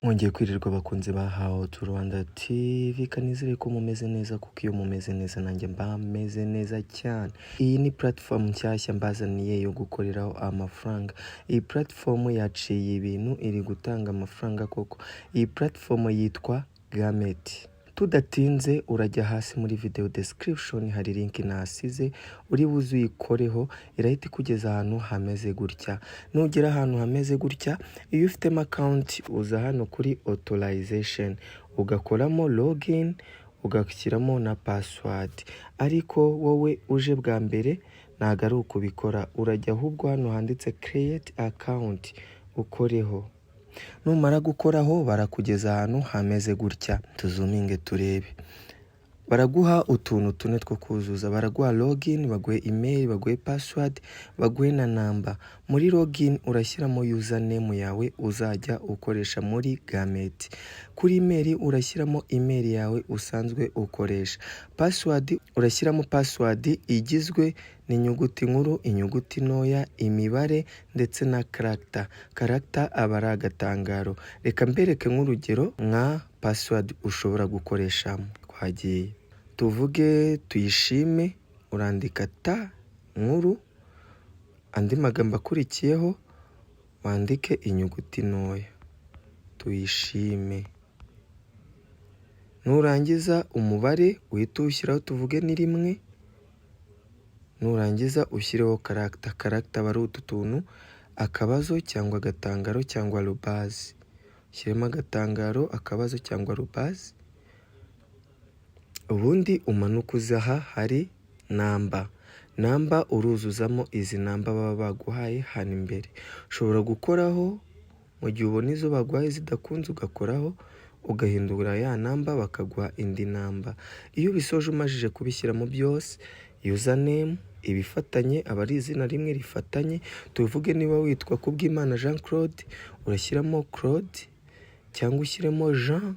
Mwongeye kwirirwa bakunze ba How to Rwanda TV, kanizere ko mumeze neza kuko iyo mumeze neza nanjye mba meze neza cyane. Iyi ni platform nshyashya mbazaniye yo gukoreraho amafaranga. Iyi platform yaciye ibintu, iri gutanga amafaranga koko. Iyi platform yitwa Gamete. Tudatinze urajya hasi muri video description, hari link nasize uri buze uyikoreho, irahita ikugeza ahantu hameze gutya. Nugera ahantu hameze gutya, iyo ufite account uza hano kuri authorization, ugakoramo login, ugashyiramo na password. Ariko wowe uje bwa mbere ntago ari ukubikora, urajya ahubwo hano handitse create account ukoreho. Numara gukoraho barakugeza ahantu hameze gutya. Tuzuminge turebe. Baraguha utuntu tune two kuzuza. Baraguha login, baguhe email, baguhe password, baguhe na number. Muri login urashyiramo username yawe uzajya ukoresha muri Gamete. Kuri email urashyiramo email yawe usanzwe ukoresha. Password urashyiramo password igizwe n'inyuguti nkuru, inyuguti ntoya, imibare ndetse na character. Character aba ari agatangaro. Reka mbereke nk'urugero nka password ushobora gukoresha. Twagiye tuvuge tuyishime, urandika ta nkuru, andi magambo akurikiyeho wandike inyuguti ntoya, tuyishime. Nurangiza umubare uhita ushyiraho, tuvuge ni 1. Nurangiza ushyireho character. Character bari utu tuntu, akabazo cyangwa agatangaro cyangwa rubazi. Shyiremo agatangaro, akabazo cyangwa rubazi. Ubundi umanuka uza aha hari namba. Namba uruzuzamo izi namba baba baguhaye hano imbere. Ushobora gukoraho mu gihe ubona izo baguhaye zidakunze, ugakoraho ugahindura ya namba bakaguha indi namba. Iyo bisoje umajije kubishyiramo byose, username ibifatanye aba ari izina rimwe rifatanye. Tuvuge niba witwa Kubwimana Jean Claude, urashyiramo Claude cyangwa ushyiremo Jean,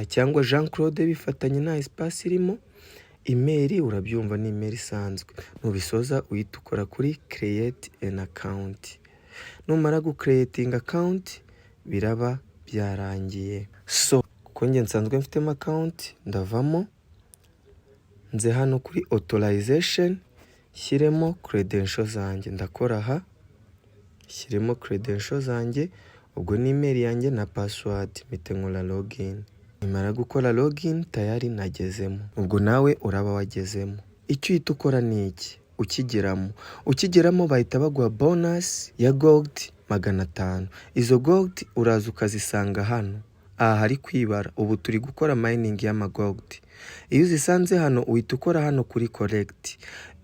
cyangwa Jean Claude bifatanye nta espace irimo. Email urabyumva ni email isanzwe. Nubisoza uhita ukora kuri create an account. Numara creating account biraba byarangiye. So kuko nge nsanzwe mfite account, ndavamo nze hano kuri authorization, shyiremo credentials zanjye. Ndakora aha, shyiremo credentials zanjye, ubwo ni email yanjye na password. Mpite nkora login. Nimara gukora login tayari nagezemo. Ubwo nawe uraba wagezemo. Icyo uhita ukora ni iki? Ukigeramo bahita baguha bonus ya gold 500. Izo gold uraza ukazisanga hano. Aha hari kwibara. Ubu turi gukora mining y'amagold. Iyo uzisanze hano uhita ukora hano kuri collect.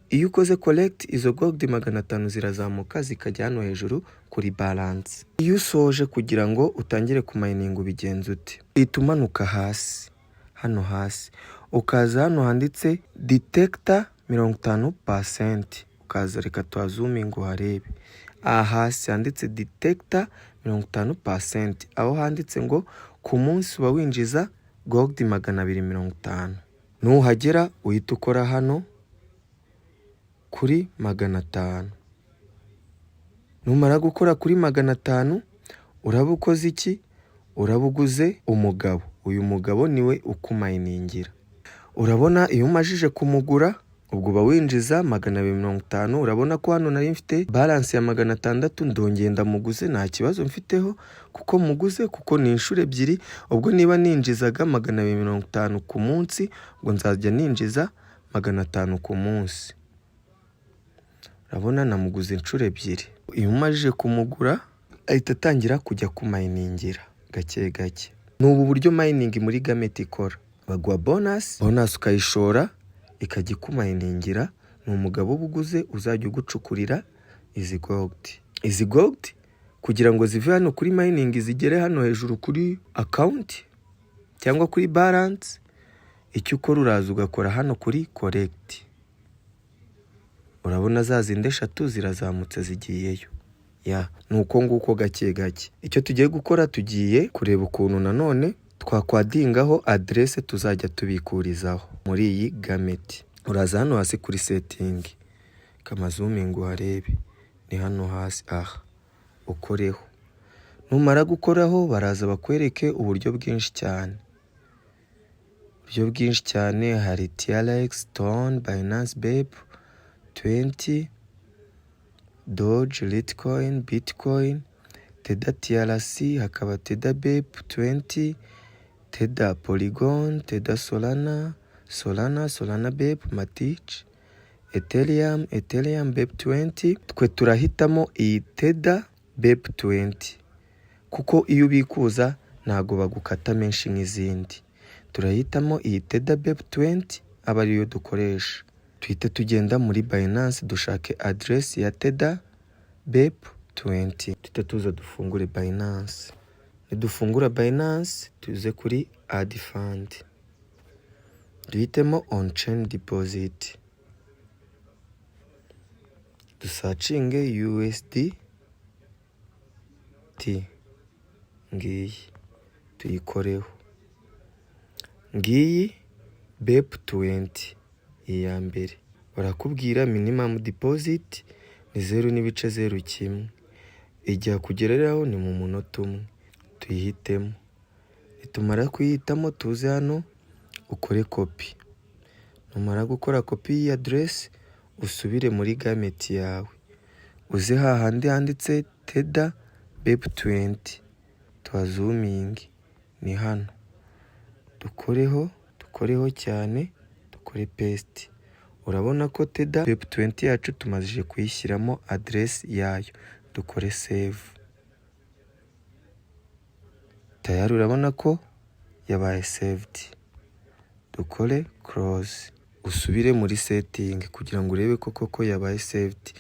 Iyo ukoze collect, izo gold 500 zirazamuka zikajya hano hejuru kuri balance. Iyo usoje kugira ngo utangire ku mining ubigenza ute? Uhita umanuka hasi, hano hasi, ukaza hano handitse detector 50%. Ukaza reka tuhazuminge uharebe. Aha hasi handitse detector 50%. Aho handitse ngo ku munsi uba winjiza gold 250. Nuhagera uhita ukora hano kuri 500. Numara gukora kuri 500 uraba ukoze iki? Urabuguze umugabo. Uyu mugabo niwe ukumayiningira. Urabona iyo umajije kumugura ubwo uba winjiza 250. Urabona ko hano nari mfite balance ya 600, ndongeye ndamuguze, nta kibazo mfiteho kuko muguze, kuko ni inshuro ebyiri. Ubwo niba ninjizaga 250 ku munsi, ubwo nzajya ninjiza 500 ku munsi. Urabona namuguze inshuro ebyiri. Iyo umajije kumugura ahita atangira kujya kumayiningira gake gake. N'ubu buryo mining muri Gamete ikora. Baguha bonus ukayishora ikajya kumayiningira. Ni umugabo ubuguze uzajya ugucukurira izi gold. Izi gold kugira ngo zive hano kuri mining zigere hano hejuru kuri account cyangwa kuri balance, icyo ukora uraza ugakora hano kuri collect. Urabona za zindi 3 zirazamutse zigiyeyo. Nuko nguko gake gake. Icyo tugiye gukora, tugiye kureba ukuntu nanone twakwadingaho adresse tuzajya tubikurizaho muri iyi Gamete. Uraza hano hasi kuri setting, kamazuminge uharebe, ni hano hasi aha, ukoreho. numara gukoraho baraza bakwereke uburyo bwinshi cyane, hari TRX, Tron, Binance BEP 20, Doge, Litecoin, Bitcoin, Tether TRC, hakaba Tether BEP 20, Tether Polygon, Tether Solana BEP, Matic, Ethereum BEP 20. Twe turahitamo iyi Tether BEP 20 kuko iyo ubikuza ntago bagukata menshi nk'izindi. Turahitamo iyi Tether BEP 20 aba ariyo dukoresha. Tuhite tugenda muri Binance dushake address ya Tether BEP 20. Tuhite tuza dufungure Binance. Nidufungura Binance tuze kuri add fund. Duhitemo on chain deposit. Dusacinge USDT. Ngiyi tuyikoreho. Ngiyi BEP 20 iya mbere. Barakubwira minimum deposit ni 0.01. Ijya kugereraho ni mu munota umwe. Tuyihitemo. Nitumara kuyihitamo tuze hano ukore copy. Numara gukora copy y'iyi address usubire muri gameti yawe. Uze hahandi handitse Tether BEP 20. Tuhazooming ni hano. Dukoreho cyane, dukore paste. Urabona ko Tether BEP 20 yacu tumazije kuyishyiramo address yayo. Dukore save. Tayari urabona ko yabaye saved. Dukore close. Usubire muri setting kugira ngo urebe koko yabaye saved.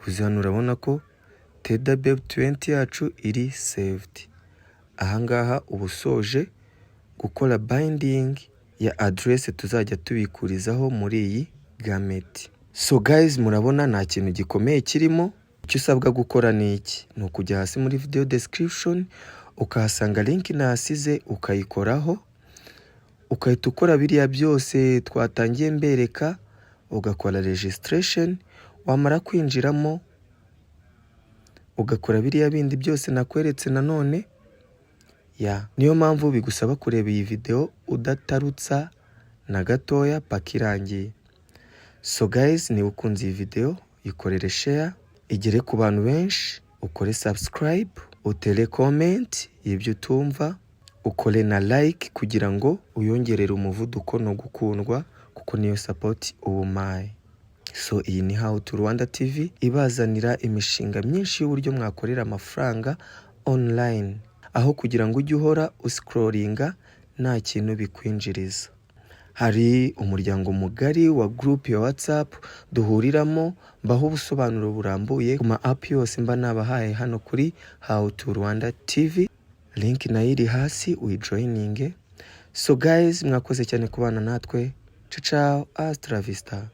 Uzi hano urabona ko Tether BEP 20 yacu iri saved. Ahangaha ubusoje gukora binding ya address tuzajya tubikurizaho muri iyi gameti. So guys, murabona nta kintu gikomeye kirimo. Icyo usabwa gukora ni iki? Ni ukujya hasi muri video description ukahasanga link nasize ukayikoraho, ukahita ukora biriya byose twatangiye mbereka, ugakora registration. Wamara kwinjiramo ugakora biriya bindi byose nakweretse nanone. Niyo mpamvu bigusaba kureba iyi video udatarutsa na gatoya paka irangiye. So guys, niba ukunze iyi video ikorere share igere ku bantu benshi, ukore subscribe, utere comment y'ibyo utumva, ukore na like kugira ngo uyongerere umuvuduko no gukundwa kuko niyo support ubumaye. So iyi ni How to Rwanda TV ibazanira imishinga myinshi y'uburyo mwakorera amafaranga online, aho kugira ngo ujye uhora uscrollinga nta kintu bikwinjiriza. Hari umuryango mugari wa group ya WhatsApp duhuriramo, mbaho ubusobanuro burambuye ku ma app yose mba nabahaye hano kuri How to Rwanda TV. Link nayo iri hasi uyijoininge. So guys, mwakoze cyane kubana natwe. Ciao, hasta la vista.